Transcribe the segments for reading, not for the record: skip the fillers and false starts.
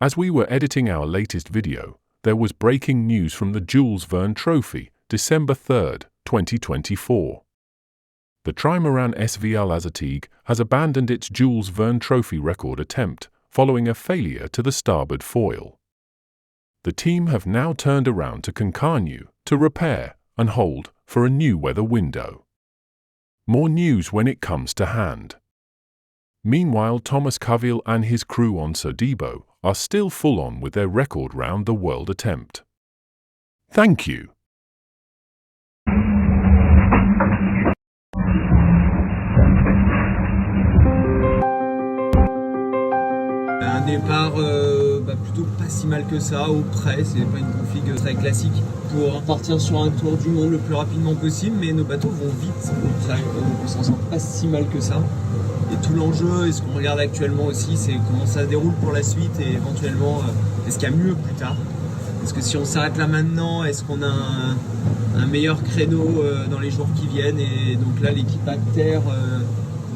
As we were editing our latest video, there was breaking news from the Jules Verne Trophy, December 3rd, 2024. The Trimaran SV Al Azatigue has abandoned its Jules Verne Trophy record attempt following a failure to the starboard foil. The team have now turned around to Concarneau to repair and hold for a new weather window. More news when it comes to hand. Meanwhile, Thomas Cavil and his crew on Sodibo are still full on with their record round the world attempt. Thank you. Un départ plutôt pas si mal que ça, ou près, c'est pas une config très classique pour partir sur un tour du monde le plus rapidement possible, mais nos bateaux vont vite, donc on s'en sort pas si mal que ça. Et tout l'enjeu, et ce qu'on regarde actuellement aussi, c'est comment ça se déroule pour la suite et éventuellement est-ce qu'il y a mieux plus tard. Est-ce que si on s'arrête là maintenant, est-ce qu'on a un meilleur créneau dans les jours qui viennent? Et donc là l'équipe à terre,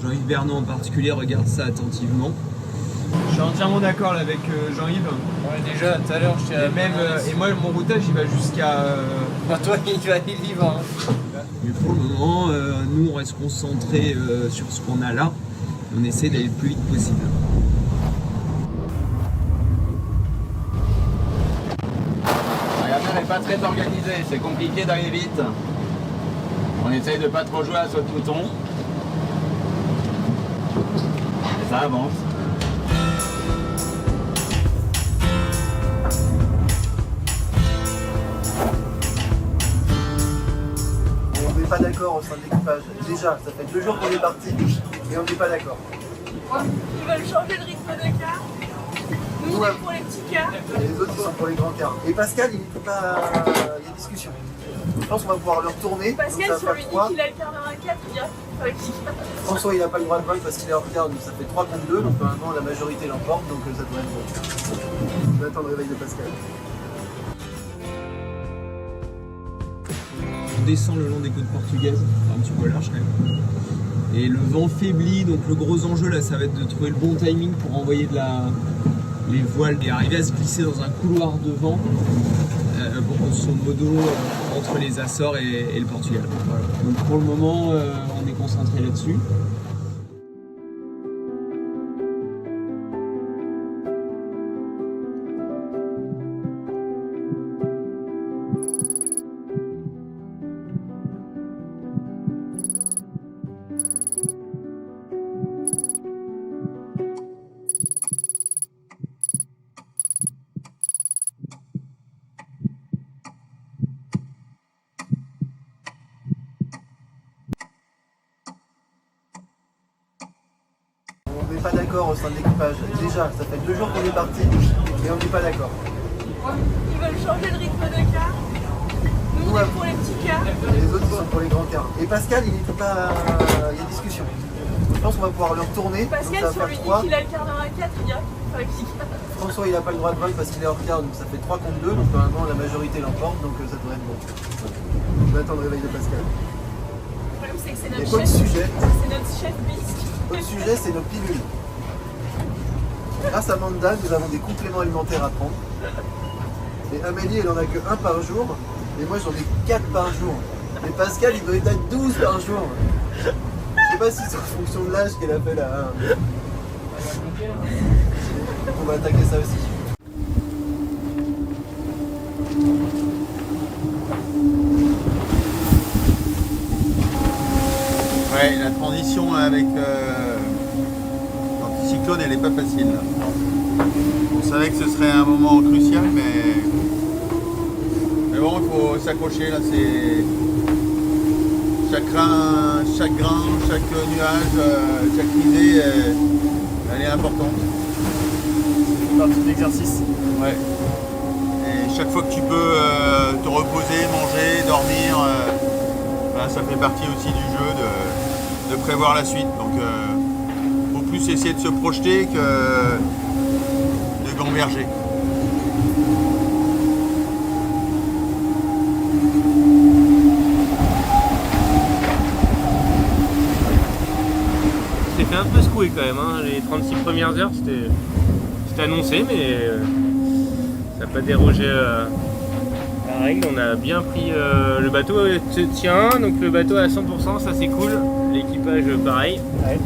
Jean-Yves Bernot en particulier, regarde ça attentivement. Je suis entièrement d'accord avec Jean-Yves. Ouais, déjà tout à l'heure je t'ai Même et moi mon routage il va jusqu'à. toi il va aller vivre. Mais pour le moment, nous on reste concentrés sur ce qu'on a là. On essaie d'aller le plus vite possible. La mer n'est pas très organisée, c'est compliqué d'aller vite. On essaye de pas trop jouer à saut de mouton. Et ça avance. On n'est pas d'accord au sein de l'équipage. Déjà, ça fait 2 jours qu'on est parti et on n'est pas d'accord. Ils veulent changer le rythme de quart. Nous, on est pour les petits quarts. Et les autres, ils sont pour les grands quarts. Et Pascal, il n'était pas. Il y a discussion. Je pense qu'on va pouvoir le retourner. Pascal, donc si ça on lui dit qu'il a le quart d'un 4, il dira avec qui. François, il n'a pas le droit de vote parce qu'il est en retard, donc ça fait 3 contre 2. Donc maintenant, la majorité l'emporte, donc ça devrait être bon. On attend le réveil de Pascal. On descend le long des côtes portugaises, un petit peu large quand même. Et le vent faiblit, donc le gros enjeu là, ça va être de trouver le bon timing pour envoyer les voiles et arriver à se glisser dans un couloir de vent, grosso modo entre les Açores et le Portugal. Voilà. Donc pour le moment, on est concentré là-dessus. On n'est pas d'accord au sein de l'équipage. Déjà, ça fait 2 jours qu'on est parti et on n'est pas d'accord. Ils veulent changer le rythme de quart. Nous, on est pour les petits quarts. Et les autres, ils sont pour les grands quarts. Et Pascal, il n'était pas. Il y a discussion. Je pense qu'on va pouvoir le retourner. Pascal, donc si ça on va lui faire dit 3. qu'il a le quart d'un 4, il dira avec qui. François, il n'a pas le droit de vote parce qu'il est en retard, donc ça fait 3 contre 2. Donc normalement, la majorité l'emporte, donc ça devrait être bon. On attend le réveil de Pascal. Le problème, c'est que c'est Et notre autre chef. sujet, C'est notre chef bisque. autre sujet, c'est nos pilules. Grâce à Manda, nous avons des compléments alimentaires à prendre. Et Amélie, elle en a que 1 par jour. Et moi, j'en ai 4 par jour. Et Pascal, il doit être à 12 par jour. Je sais pas si c'est en fonction de l'âge qu'elle a fait là. On va attaquer ça aussi. Ouais, la transition avec l'anticyclone, elle n'est pas facile. On savait que ce serait un moment crucial, mais bon, il faut s'accrocher. Là, c'est chaque grain, chaque nuage, chaque idée, elle est importante. C'est partie de l'exercice. Ouais. Et chaque fois que tu peux te reposer, manger, dormir, ben, ça fait partie aussi du jeu de prévoir la suite. Donc, faut plus essayer de se projeter que de gamberger. J'ai fait un peu secouer quand même, hein. Les 36 premières heures c'était C'était annoncé, mais ça n'a pas dérogé à la règle. On a bien pris le bateau tient, donc le bateau à 100%, ça c'est cool. L'équipage pareil. Ouais.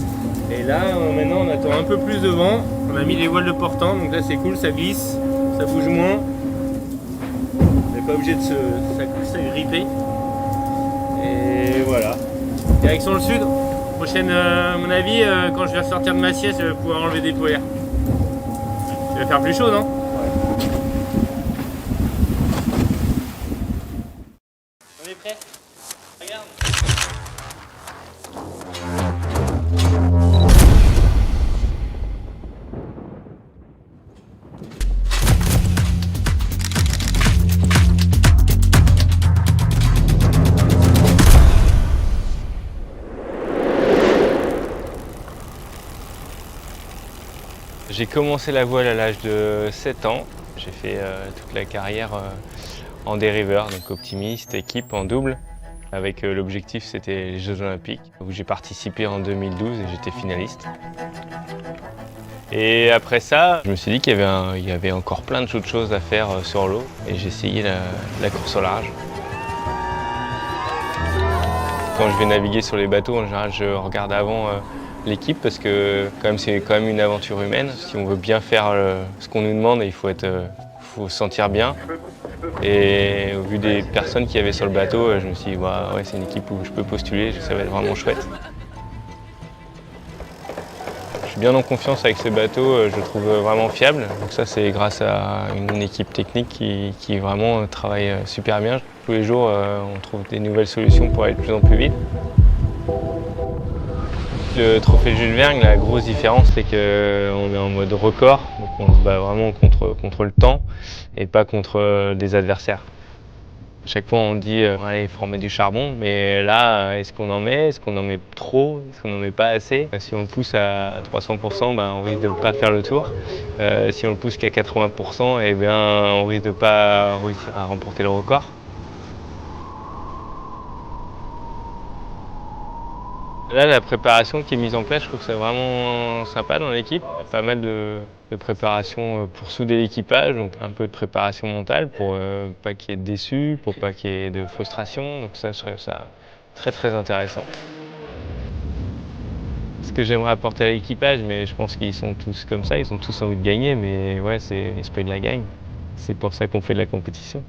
Et là, maintenant, on attend un peu plus de vent. On a mis les voiles de portant, donc là c'est cool, ça glisse, ça bouge moins. On n'est pas obligé de s'agripper. Et voilà. Direction le sud. Prochaine, à mon avis, quand je vais ressortir de ma sieste, je vais pouvoir enlever des polaires. Il va faire plus chaud, non? Ouais. On est prêt? Regarde. J'ai commencé la voile à l'âge de 7 ans. J'ai fait toute la carrière en dériveur, donc optimiste, équipe en double. Avec l'objectif, c'était les Jeux Olympiques, où j'ai participé en 2012 et j'étais finaliste. Et après ça, je me suis dit qu'il y avait encore plein de choses à faire sur l'eau et j'ai essayé la course au large. Quand je vais naviguer sur les bateaux, en général, je regarde avant l'équipe parce que c'est quand même une aventure humaine. Si on veut bien faire ce qu'on nous demande, il faut se sentir bien. Et au vu des personnes qu'il y avait sur le bateau, je me suis dit bah, ouais, c'est une équipe où je peux postuler, ça va être vraiment chouette. Je suis bien en confiance avec ce bateau, je le trouve vraiment fiable. Donc ça c'est grâce à une équipe technique qui vraiment travaille super bien. Tous les jours on trouve des nouvelles solutions pour aller de plus en plus vite. Le trophée Jules Verne, la grosse différence, c'est qu'on est en mode record, donc on se bat vraiment contre le temps et pas contre des adversaires. Chaque fois on dit allez, il faut remettre du charbon, mais là, est-ce qu'on en met? Est-ce qu'on en met trop? Est-ce qu'on en met pas assez? Si on le pousse à 300%, ben, on risque de ne pas faire le tour. Si on le pousse qu'à 80%, eh bien, on risque de ne pas réussir à remporter le record. Là, la préparation qui est mise en place, je trouve que c'est vraiment sympa dans l'équipe. Pas mal de préparation pour souder l'équipage, donc un peu de préparation mentale pour pas qu'il y ait de déçus, pour pas qu'il y ait de frustration. Donc ça, je trouve ça très très intéressant. Ce que j'aimerais apporter à l'équipage, mais je pense qu'ils sont tous comme ça, ils ont tous envie de gagner, mais ouais, c'est l'esprit de la gagne. C'est pour ça qu'on fait de la compétition.